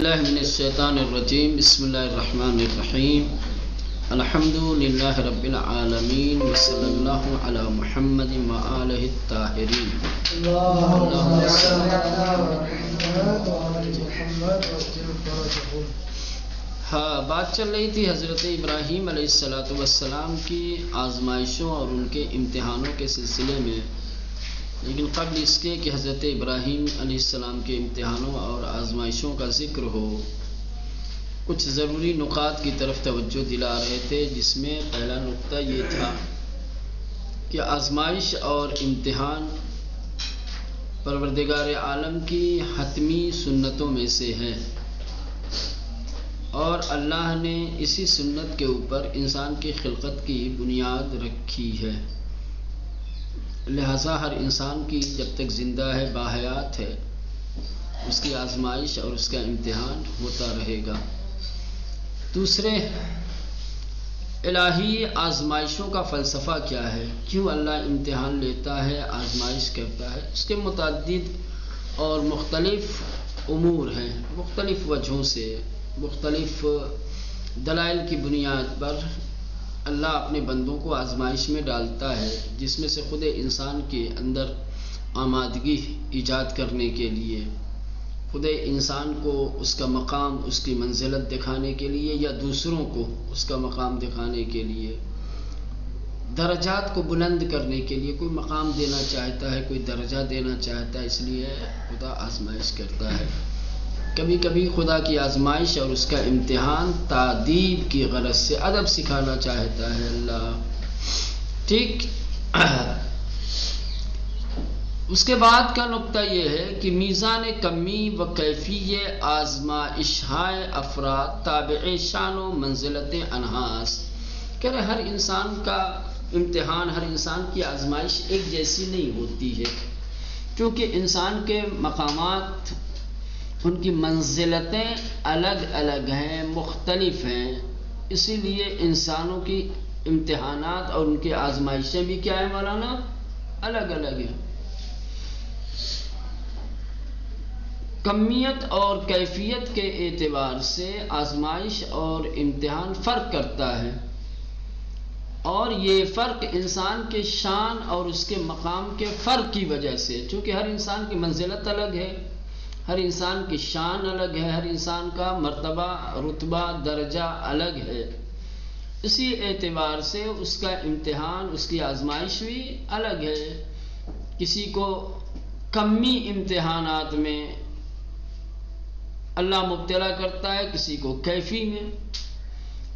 اللہ من الشیطان الرجیم بسم اللہ الرحمن الرحیم الحمد للہ رب العالمین وصلی اللہ علی محمد وآلہ الطاہرین اللہم صل بات چل رہی تھی حضرت ابراہیم علیہ السلام کی آزمائشوں اور ان کے امتحانوں کے سلسلے میں، لیکن قبل اس کے کہ حضرت ابراہیم علیہ السلام کے امتحانوں اور آزمائشوں کا ذکر ہو، کچھ ضروری نکات کی طرف توجہ دلا رہے تھے، جس میں پہلا نقطہ یہ تھا کہ آزمائش اور امتحان پروردگار عالم کی حتمی سنتوں میں سے ہے، اور اللہ نے اسی سنت کے اوپر انسان کی خلقت کی بنیاد رکھی ہے، لہذا ہر انسان کی جب تک زندہ ہے، باحیات ہے، اس کی آزمائش اور اس کا امتحان ہوتا رہے گا۔ دوسرے، الہی آزمائشوں کا فلسفہ کیا ہے، کیوں اللہ امتحان لیتا ہے، آزمائش کرتا ہے، اس کے متعدد اور مختلف امور ہیں، مختلف وجہوں سے، مختلف دلائل کی بنیاد پر اللہ اپنے بندوں کو آزمائش میں ڈالتا ہے، جس میں سے خود انسان کے اندر آمادگی ایجاد کرنے کے لیے، خود انسان کو اس کا مقام، اس کی منزلت دکھانے کے لیے، یا دوسروں کو اس کا مقام دکھانے کے لیے، درجات کو بلند کرنے کے لیے، کوئی مقام دینا چاہتا ہے، کوئی درجہ دینا چاہتا ہے، اس لیے خدا آزمائش کرتا ہے۔ کبھی کبھی خدا کی آزمائش اور اس کا امتحان تادیب کی غرض سے ادب سکھانا چاہتا ہے اللہ، ٹھیک۔ اس کے بعد کا نقطہ یہ ہے کہ میزان کمی و کیفی آزمائش‌ہائے افراد تابع شان و منزلت انحاس، کہ ہر انسان کا امتحان، ہر انسان کی آزمائش ایک جیسی نہیں ہوتی ہے، کیونکہ انسان کے مقامات، ان کی منزلتیں الگ الگ ہیں، مختلف ہیں، اسی لیے انسانوں کی امتحانات اور ان کی آزمائشیں بھی کیا ہیں مولانا، الگ الگ ہیں۔ کمیت اور کیفیت کے اعتبار سے آزمائش اور امتحان فرق کرتا ہے، اور یہ فرق انسان کے شان اور اس کے مقام کے فرق کی وجہ سے، چونکہ ہر انسان کی منزلت الگ ہے، ہر انسان کی شان الگ ہے، ہر انسان کا مرتبہ، رتبہ، درجہ الگ ہے، اسی اعتبار سے اس کا امتحان، اس کی آزمائش بھی الگ ہے۔ کسی کو کمی امتحانات میں اللہ مبتلا کرتا ہے، کسی کو کیفی میں،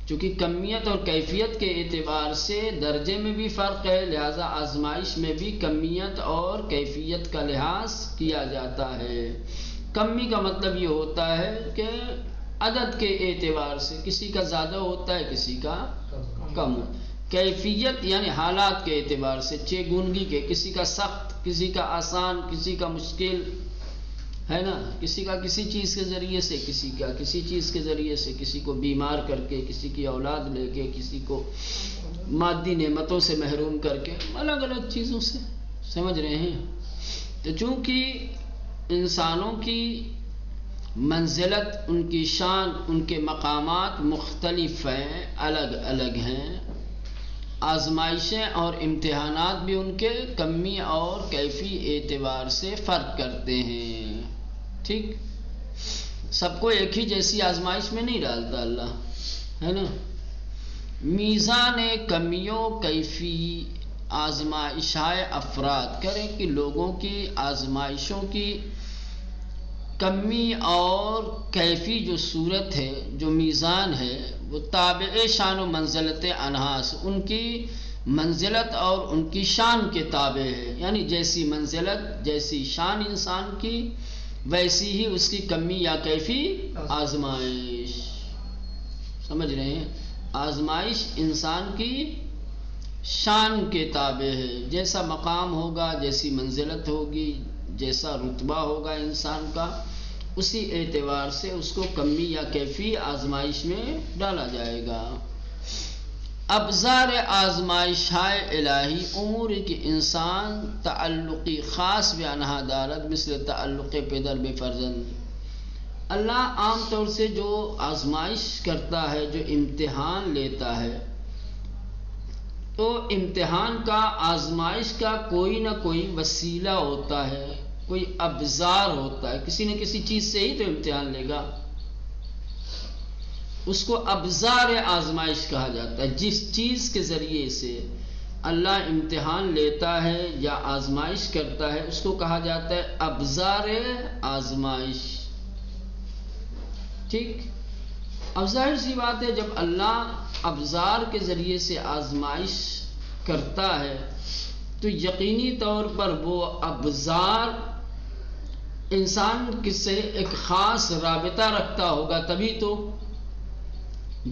چونکہ کمیت اور کیفیت کے اعتبار سے درجے میں بھی فرق ہے، لہذا آزمائش میں بھی کمیت اور کیفیت کا لحاظ کیا جاتا ہے۔ کمی کا مطلب یہ ہوتا ہے کہ عدد کے اعتبار سے کسی کا زیادہ ہوتا ہے، کسی کا کم۔ کیفیت یعنی حالات کے اعتبار سے، چیگونگی کے، کسی کا سخت، کسی کا آسان، کسی کا مشکل ہے نا، کسی کا کسی چیز کے ذریعے سے، کسی کا کسی چیز کے ذریعے سے، کسی کو بیمار کر کے، کسی کی اولاد لے کے، کسی کو مادی نعمتوں سے محروم کر کے، الگ الگ چیزوں سے، سمجھ رہے ہیں۔ تو چونکہ انسانوں کی منزلت، ان کی شان، ان کے مقامات مختلف ہیں، الگ الگ ہیں، آزمائشیں اور امتحانات بھی ان کے کمی اور کیفی اعتبار سے فرق کرتے ہیں، ٹھیک۔ سب کو ایک ہی جیسی آزمائش میں نہیں ڈالتا اللہ، ہے نا۔ میزان کمی و کیفی آزمائشائے افراد، کریں کہ لوگوں کی آزمائشوں کی کمی اور کیفی جو صورت ہے، جو میزان ہے، وہ تابع شان و منزلت انحاس، ان کی منزلت اور ان کی شان کے تابع ہے، یعنی جیسی منزلت، جیسی شان انسان کی، ویسی ہی اس کی کمی یا کیفی آزمائش، سمجھ رہے ہیں۔ آزمائش انسان کی شان کے تابع ہے، جیسا مقام ہوگا، جیسی منزلت ہوگی، جیسا رتبہ ہوگا انسان کا، اسی اعتبار سے اس کو کمی یا کیفی آزمائش میں ڈالا جائے گا۔ ابزار آزمائشائے الہی امور کی انسان تعلقی خاص بیانہ دارد، مثل تعلق پدر بفرزند، اللہ عام طور سے جو آزمائش کرتا ہے، جو امتحان لیتا ہے، تو امتحان کا، آزمائش کا کوئی نہ کوئی وسیلہ ہوتا ہے، کوئی ابزار ہوتا ہے، کسی نہ کسی چیز سے ہی تو امتحان لے گا، اس کو ابزار آزمائش کہا جاتا ہے۔ جس چیز کے ذریعے سے اللہ امتحان لیتا ہے یا آزمائش کرتا ہے اس کو کہا جاتا ہے ابزار آزمائش۔ ٹھیک، اب ظاہر سی بات ہے جب اللہ ابزار کے ذریعے سے آزمائش کرتا ہے تو یقینی طور پر وہ ابزار انسان سے ایک خاص رابطہ رکھتا ہوگا، تبھی تو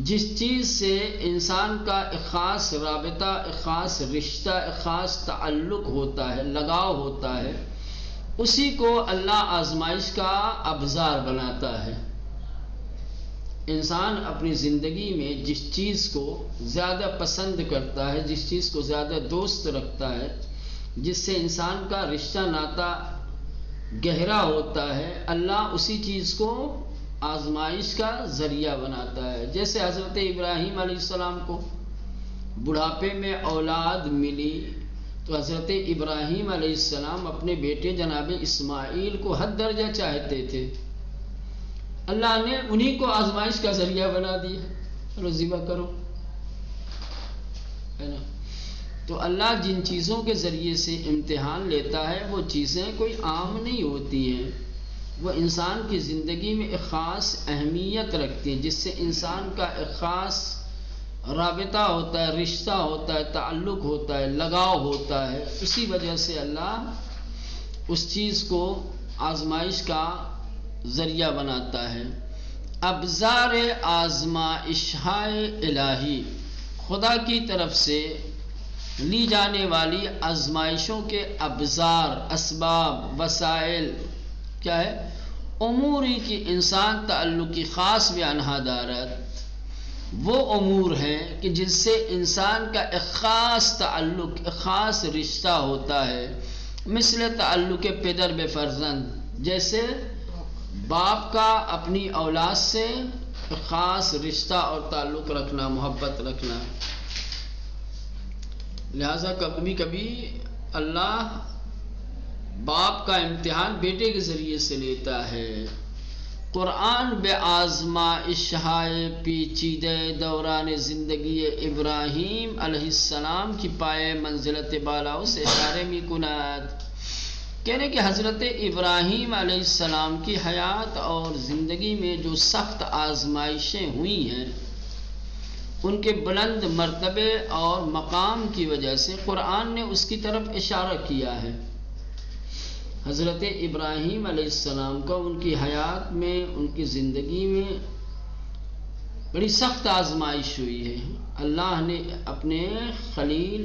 جس چیز سے انسان کا ایک خاص رابطہ، ایک خاص رشتہ، ایک خاص تعلق ہوتا ہے، لگاؤ ہوتا ہے، اسی کو اللہ آزمائش کا ابزار بناتا ہے۔ انسان اپنی زندگی میں جس چیز کو زیادہ پسند کرتا ہے، جس چیز کو زیادہ دوست رکھتا ہے، جس سے انسان کا رشتہ ناتا گہرا ہوتا ہے، اللہ اسی چیز کو آزمائش کا ذریعہ بناتا ہے۔ جیسے حضرت ابراہیم علیہ السلام کو بڑھاپے میں اولاد ملی تو حضرت ابراہیم علیہ السلام اپنے بیٹے جناب اسماعیل کو حد درجہ چاہتے تھے، اللہ نے انہی کو آزمائش کا ذریعہ بنا دیا، چلو ذبح کرو، ہے نا۔ تو اللہ جن چیزوں کے ذریعے سے امتحان لیتا ہے وہ چیزیں کوئی عام نہیں ہوتی ہیں، وہ انسان کی زندگی میں ایک خاص اہمیت رکھتی ہیں، جس سے انسان کا ایک خاص رابطہ ہوتا ہے، رشتہ ہوتا ہے، تعلق ہوتا ہے، لگاؤ ہوتا ہے، اسی وجہ سے اللہ اس چیز کو آزمائش کا ذریعہ بناتا ہے۔ ابزار آزمائشائے الہی، خدا کی طرف سے لی جانے والی آزمائشوں کے ابزار، اسباب، وسائل کیا ہے؟ اموری کی انسان تعلق کی خاص بیانہ دارت، وہ امور ہیں کہ جس سے انسان کا ایک خاص تعلق، ایک خاص رشتہ ہوتا ہے، مثل تعلق پدر بے فرزند، جیسے باپ کا اپنی اولاد سے ایک خاص رشتہ اور تعلق رکھنا، محبت رکھنا۔ لہذا کبھی کبھی اللہ باپ کا امتحان بیٹے کے ذریعے سے لیتا ہے۔ قرآن بے آزمائشائے پیچیدہ دوران زندگی ابراہیم علیہ السلام کی پائے منزلت بالا سے اشارے می کنات، کہنے کہ حضرت ابراہیم علیہ السلام کی حیات اور زندگی میں جو سخت آزمائشیں ہوئی ہیں ان کے بلند مرتبے اور مقام کی وجہ سے قرآن نے اس کی طرف اشارہ کیا ہے۔ حضرت ابراہیم علیہ السلام کو ان کی حیات میں، ان کی زندگی میں بڑی سخت آزمائش ہوئی ہے۔ اللہ نے اپنے خلیل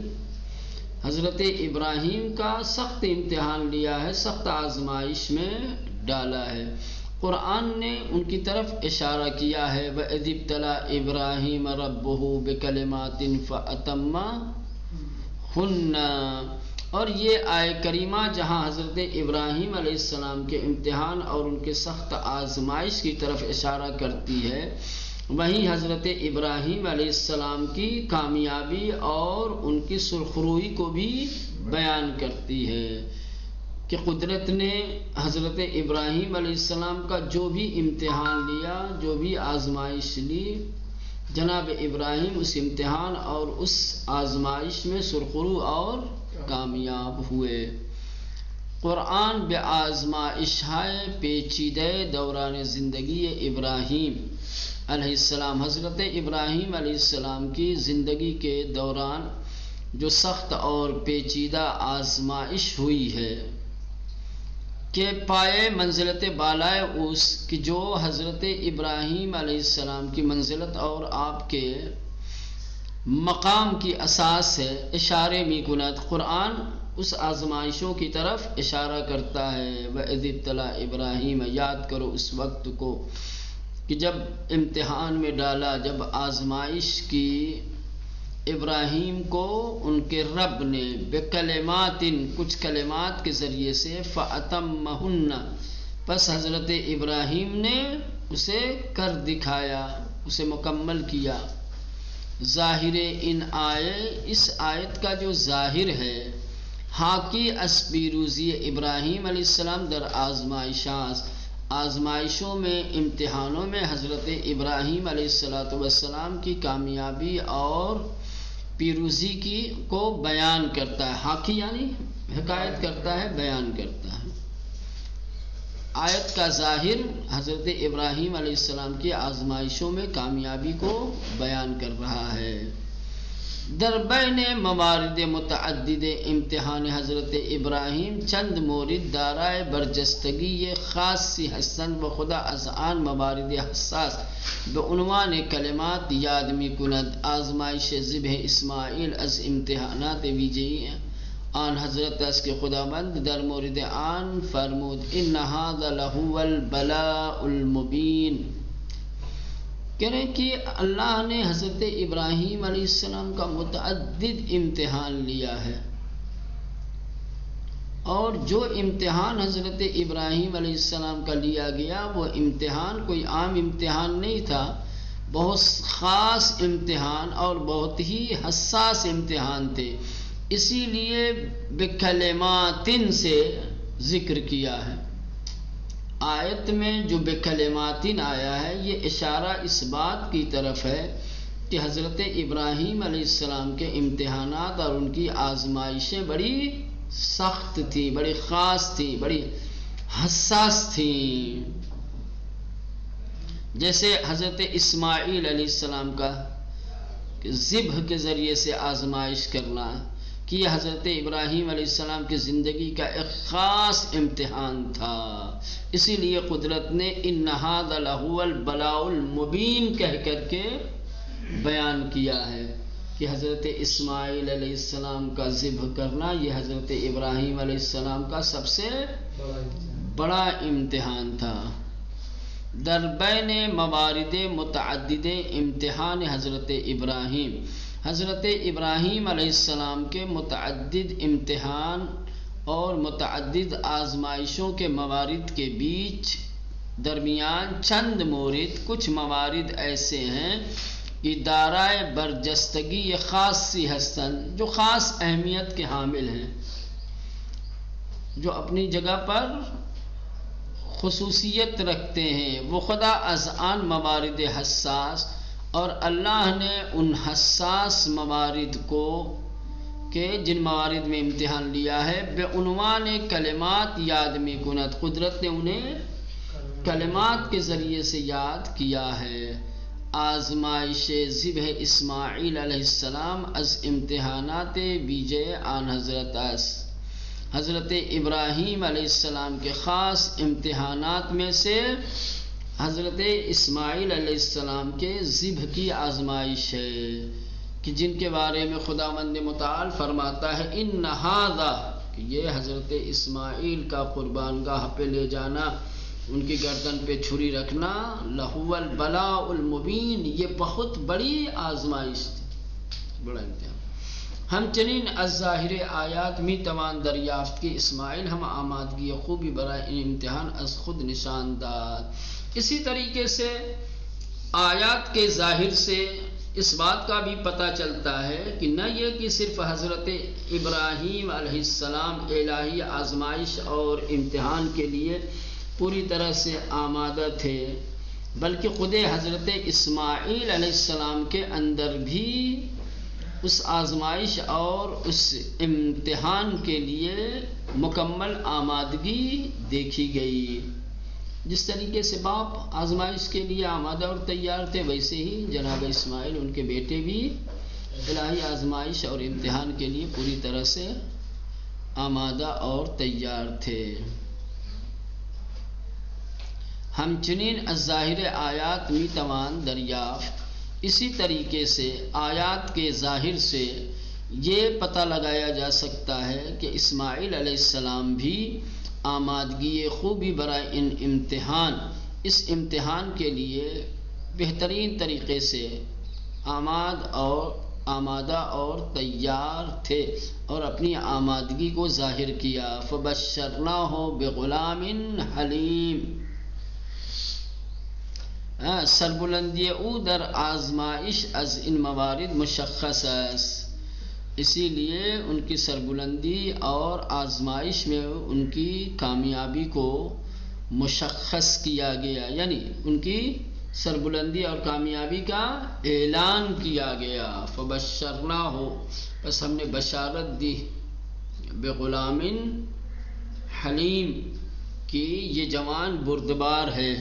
حضرت ابراہیم کا سخت امتحان لیا ہے، سخت آزمائش میں ڈالا ہے۔ قرآن نے ان کی طرف اشارہ کیا ہے، وَإِذِ ابْتَلَىٰ إِبْرَاهِيمَ رَبُّهُ بِكَلِمَاتٍ فَأَتَمَّهُنَّ، اور یہ آیہ کریمہ جہاں حضرت ابراہیم علیہ السلام کے امتحان اور ان کے سخت آزمائش کی طرف اشارہ کرتی ہے، وہیں حضرت ابراہیم علیہ السلام کی کامیابی اور ان کی سرخروئی کو بھی بیان کرتی ہے کہ قدرت نے حضرت ابراہیم علیہ السلام کا جو بھی امتحان لیا، جو بھی آزمائش لی، جناب ابراہیم اس امتحان اور اس آزمائش میں سرخرو اور کامیاب ہوئے۔ قرآن بے آزمائشائے پیچیدہ دوران زندگی ابراہیم علیہ السلام، حضرت ابراہیم علیہ السلام کی زندگی کے دوران جو سخت اور پیچیدہ آزمائش ہوئی ہے کہ پائے منزلت بالائے اس کی جو حضرت ابراہیم علیہ السلام کی منزلت اور آپ کے مقام کی اساس ہے، اشارے می کنت، قرآن اس آزمائشوں کی طرف اشارہ کرتا ہے۔ وَإِذِ ابْتَلَىٰ إِبْرَاهِيمَ، یاد کرو اس وقت کو کہ جب امتحان میں ڈالا، جب آزمائش کی ابراہیم کو ان کے رب نے بکلمات، کچھ کلمات کے ذریعے سے، فَأَتَمَّهُنَّ، پس حضرت ابراہیم نے اسے کر دکھایا، اسے مکمل کیا۔ ظاہر اس آیت کا جو ظاہر ہے، حاکی از پیروزی ابراہیم علیہ السلام در آزمائشوں میں، امتحانوں میں حضرت ابراہیم علیہ السلام کی کامیابی اور پیروزی کو بیان کرتا ہے۔ حاکی یعنی حکایت کرتا ہے، بیان کرتا ہے۔ آیت کا ظاہر حضرت ابراہیم علیہ السلام کی آزمائشوں میں کامیابی کو بیان کر رہا ہے۔ در بین موارد متعدد امتحان حضرت ابراہیم چند مورد دارائے برجستگی خاصی هستند و خدا از آن موارد حساس به عنوان کلمات یاد می کند. آزمایش ذبح اسماعیل از امتحانات ویژه‌ای آن حضرت است که خداوند در مورد آن فرمود ان هذا لهو البلاء المبین، کہہ رہے کہ اللہ نے حضرت ابراہیم علیہ السلام کا متعدد امتحان لیا ہے، اور جو امتحان حضرت ابراہیم علیہ السلام کا لیا گیا وہ امتحان کوئی عام امتحان نہیں تھا، بہت خاص امتحان اور بہت ہی حساس امتحان تھے، اسی لیے بکلمات سے ذکر کیا ہے۔ آیت میں جو بکلمات آیا ہے یہ اشارہ اس بات کی طرف ہے کہ حضرت ابراہیم علیہ السلام کے امتحانات اور ان کی آزمائشیں بڑی سخت تھیں، بڑی خاص تھیں، بڑی حساس تھیں۔ جیسے حضرت اسماعیل علیہ السلام کا ذبح کے ذریعے سے آزمائش کرنا، کہ یہ حضرت ابراہیم علیہ السلام کی زندگی کا ایک خاص امتحان تھا، اسی لیے قدرت نے ان ھذا لہو البلاء المبین کہہ کر کے بیان کیا ہے کہ حضرت اسماعیل علیہ السلام کا ذبح کرنا یہ حضرت ابراہیم علیہ السلام کا سب سے بڑا امتحان تھا۔ در بین موارد متعدد امتحان حضرت ابراہیم، حضرت ابراہیم علیہ السلام کے متعدد امتحان اور متعدد آزمائشوں کے موارد کے بیچ درمیان چند مورد، کچھ موارد ایسے ہیں کہ دارائے برجستگی خاصی ہستند، جو خاص اہمیت کے حامل ہیں، جو اپنی جگہ پر خصوصیت رکھتے ہیں، وہ خدا از آن موارد حساس، اور اللہ نے ان حساس موارد کو کہ جن موارد میں امتحان لیا ہے بے عنوان کلمات یاد می کند، قدرت نے انہیں کلمات کے ذریعے سے یاد کیا ہے۔ آزمائش ذبح اسماعیل علیہ السلام از امتحانات ویجے آن حضرت است، حضرت ابراہیم علیہ السلام کے خاص امتحانات میں سے حضرت اسماعیل علیہ السلام کے ذبح کی آزمائش ہے، کہ جن کے بارے میں خداوند متعال فرماتا ہے ان ھذا، کہ یہ حضرت اسماعیل کا قربان گاہ پہ لے جانا، ان کی گردن پہ چھری رکھنا، لہو البلاء المبین، یہ بہت بڑی آزمائش تھی، بڑا امتحان۔ ہمچنین از ظاہر آیات می توان دریافت کی اسماعیل ہم آمادگی خوبی برائے ان امتحان از خود نشان داد۔ اسی طریقے سے آیات کے ظاہر سے اس بات کا بھی پتہ چلتا ہے کہ نہ یہ کہ صرف حضرت ابراہیم علیہ السلام الہی آزمائش اور امتحان کے لیے پوری طرح سے آمادہ تھے، بلکہ خود حضرت اسماعیل علیہ السلام کے اندر بھی اس آزمائش اور اس امتحان کے لیے مکمل آمادگی دیکھی گئی۔ جس طریقے سے باپ آزمائش کے لیے آمادہ اور تیار تھے، ویسے ہی جناب اسماعیل ان کے بیٹے بھی الہی آزمائش اور امتحان کے لیے پوری طرح سے آمادہ اور تیار تھے۔ ہمچنین از ظاہر آیات می توان دریافت، اسی طریقے سے آیات کے ظاہر سے یہ پتہ لگایا جا سکتا ہے کہ اسماعیل علیہ السلام بھی آمادگی خوبی برائے ان امتحان، اس امتحان کے لیے بہترین طریقے سے آمادہ اور تیار تھے اور اپنی آمادگی کو ظاہر کیا. فبشرناہ بغلام حلیم. سربلندی او در آزمائش از ان موارد مشخص است، اسی لیے ان کی سربلندی اور آزمائش میں ان کی کامیابی کو مشخص کیا گیا، یعنی ان کی سربلندی اور کامیابی کا اعلان کیا گیا. فبشرناہ، بس ہم نے بشارت دی، بغلام حلیم کہ یہ جوان بردبار ہے،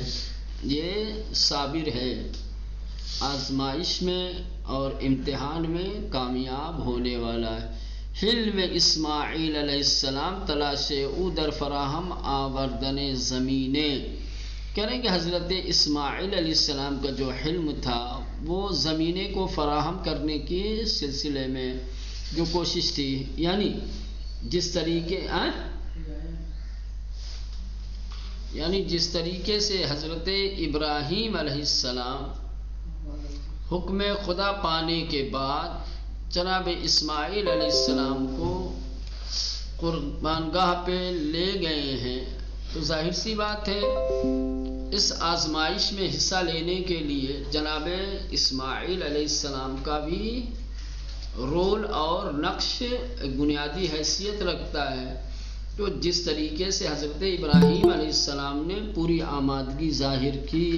یہ صابر ہے، آزمائش میں اور امتحان میں کامیاب ہونے والا ہے. حلم اسماعیل علیہ السلام تلاش او در فراہم آوردن زمینے. کہہ رہے ہیں کہ حضرت اسماعیل علیہ السلام کا جو حلم تھا وہ زمینے کو فراہم کرنے کے سلسلے میں جو کوشش تھی، یعنی جس طریقے سے حضرت ابراہیم علیہ السلام حکم خدا پانے کے بعد جناب اسماعیل علیہ السلام کو قربان گاہ پہ لے گئے ہیں، تو ظاہر سی بات ہے اس آزمائش میں حصہ لینے کے لیے جناب اسماعیل علیہ السلام کا بھی رول اور نقش بنیادی حیثیت رکھتا ہے. تو جس طریقے سے حضرت ابراہیم علیہ السلام نے پوری آمادگی ظاہر کی،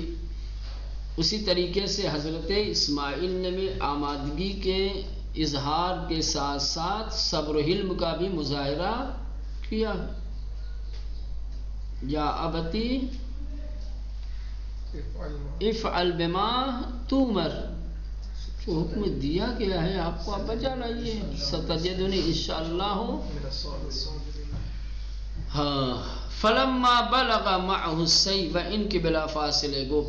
اسی طریقے سے حضرت اسماعیل نے بھی آمادگی کے اظہار کے ساتھ ساتھ صبر و حلم کا بھی مظاہرہ کیا. یا ابتی افعل بما تؤمر، جو حکم دیا گیا ہے آپ کو آپ بجا لائیے. ستجدنی انشاءاللہ. ہاں، فلما بلغ معه السعی، و ان کے بلا فاصلے گو.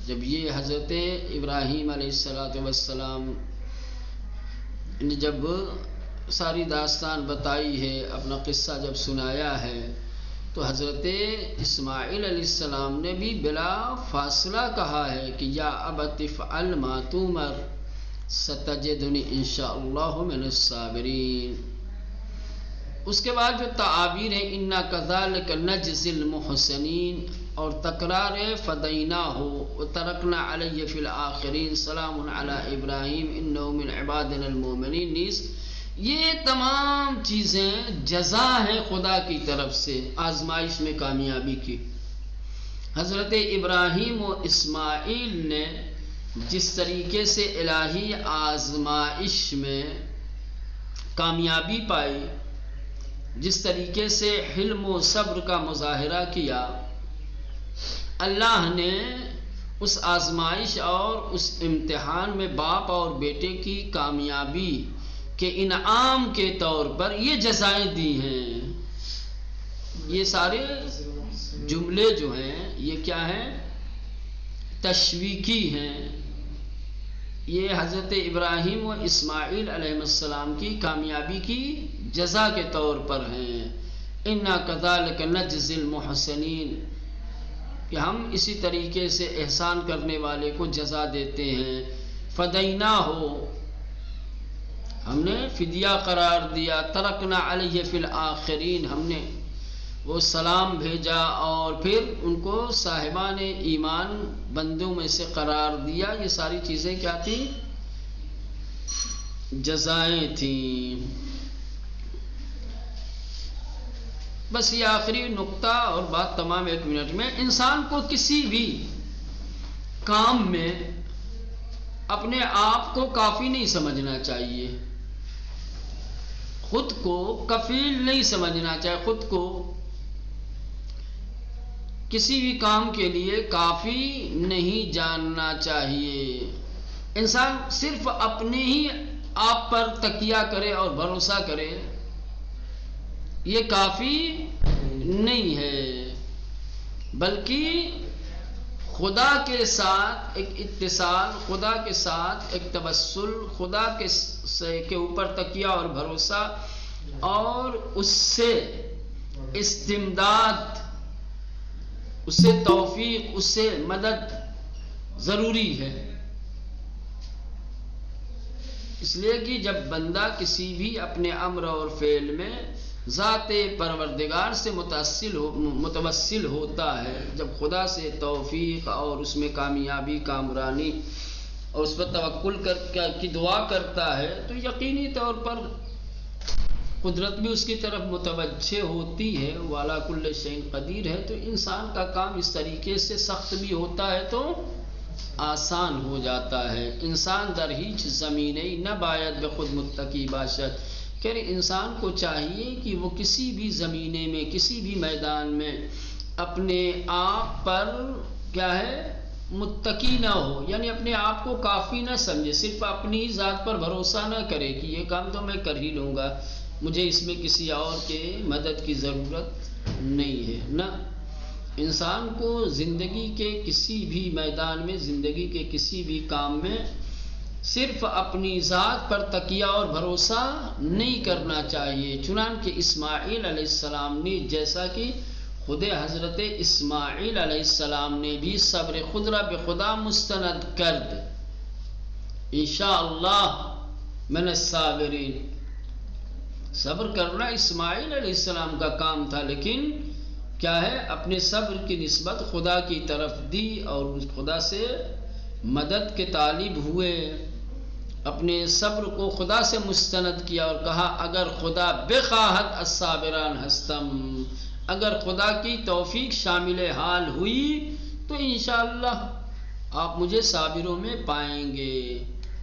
جب یہ حضرت ابراہیم علیہ السلام نے جب ساری داستان بتائی ہے، اپنا قصہ جب سنایا ہے، تو حضرت اسماعیل علیہ السلام نے بھی بلا فاصلہ کہا ہے کہ یا ابت افعل ما تؤمر ستجدنی انشاءاللہ من الصابرین. اس کے بعد جو تعابیر ہے انا کذالک نجزی المحسنین اور تکرار فدیناہ وترکنا علیہ فی الآخرین سلام علی ابراہیم انہ من عبادنا المؤمنین، نیز یہ تمام چیزیں جزا ہے خدا کی طرف سے آزمائش میں کامیابی کی. حضرت ابراہیم و اسماعیل نے جس طریقے سے الہی آزمائش میں کامیابی پائی، جس طریقے سے حلم و صبر کا مظاہرہ کیا، اللہ نے اس آزمائش اور اس امتحان میں باپ اور بیٹے کی کامیابی کے انعام کے طور پر یہ جزائیں دی ہیں. یہ سارے جملے جو ہیں یہ کیا ہیں؟ تشویقی ہیں. یہ حضرت ابراہیم و اسماعیل علیہ السلام کی کامیابی کی جزا کے طور پر ہیں. انا کذالک نجزی المحسنین، کہ ہم اسی طریقے سے احسان کرنے والے کو جزا دیتے ہیں. فدیناہ، ہم نے فدیہ قرار دیا. ترکنا علیہ فی الآخرین، ہم نے وہ سلام بھیجا اور پھر ان کو صاحبان ایمان بندوں میں سے قرار دیا. یہ ساری چیزیں کیا تھیں؟ جزائیں تھیں. بس یہ آخری نقطہ اور بات تمام 1 منٹ میں. انسان کو کسی بھی کام میں اپنے آپ کو کافی نہیں سمجھنا چاہیے، خود کو کفیل نہیں سمجھنا چاہیے، خود کو کسی بھی کام کے لیے کافی نہیں جاننا چاہیے. انسان صرف اپنے ہی آپ پر تکیہ کرے اور بھروسہ کرے، یہ کافی نہیں ہے، بلکہ خدا کے ساتھ ایک اتصال، خدا کے ساتھ ایک توسل، خدا کے اوپر تکیہ اور بھروسہ اور اس سے استمداد، اس سے توفیق، اس سے مدد ضروری ہے. اس لیے کہ جب بندہ کسی بھی اپنے امر اور فعل میں ذات پروردگار سے متوسل ہوتا ہے، جب خدا سے توفیق اور اس میں کامیابی کامرانی اور اس پر توکل کی دعا کرتا ہے، تو یقینی طور پر قدرت بھی اس کی طرف متوجہ ہوتی ہے، وَعَلَىٰ كُلِّ شَيْءٍ قدیر ہے۔ تو انسان کا کام اس طریقے سے سخت بھی ہوتا ہے تو آسان ہو جاتا ہے۔ انسان در ہیچ زمینی نہ باید بخود متقی باشد، کہ انسان کو چاہیے کہ وہ کسی بھی زمینے میں، کسی بھی میدان میں اپنے آپ پر کیا ہے متقی نہ ہو، یعنی اپنے آپ کو کافی نہ سمجھے، صرف اپنی ذات پر بھروسہ نہ کرے کہ یہ کام تو میں کر ہی لوں گا، مجھے اس میں کسی اور کے مدد کی ضرورت نہیں ہے۔ نہ، انسان کو زندگی کے کسی بھی میدان میں، زندگی کے کسی بھی کام میں صرف اپنی ذات پر تکیہ اور بھروسہ نہیں کرنا چاہیے۔ چنانکہ اسماعیل علیہ السلام نے، جیسا کہ خود حضرت اسماعیل علیہ السلام نے بھی صبر خود را بخدا مستند کرد، انشاءاللہ من الصابرین، صبر کرنا اسماعیل علیہ السلام کا کام تھا، لیکن کیا ہے اپنے صبر کی نسبت خدا کی طرف دی اور خدا سے مدد کے طالب ہوئے، اپنے صبر کو خدا سے مستند کیا اور کہا اگر خدا بخواہد الصابران ہستم، اگر خدا کی توفیق شامل حال ہوئی تو انشاءاللہ آپ مجھے صابروں میں پائیں گے۔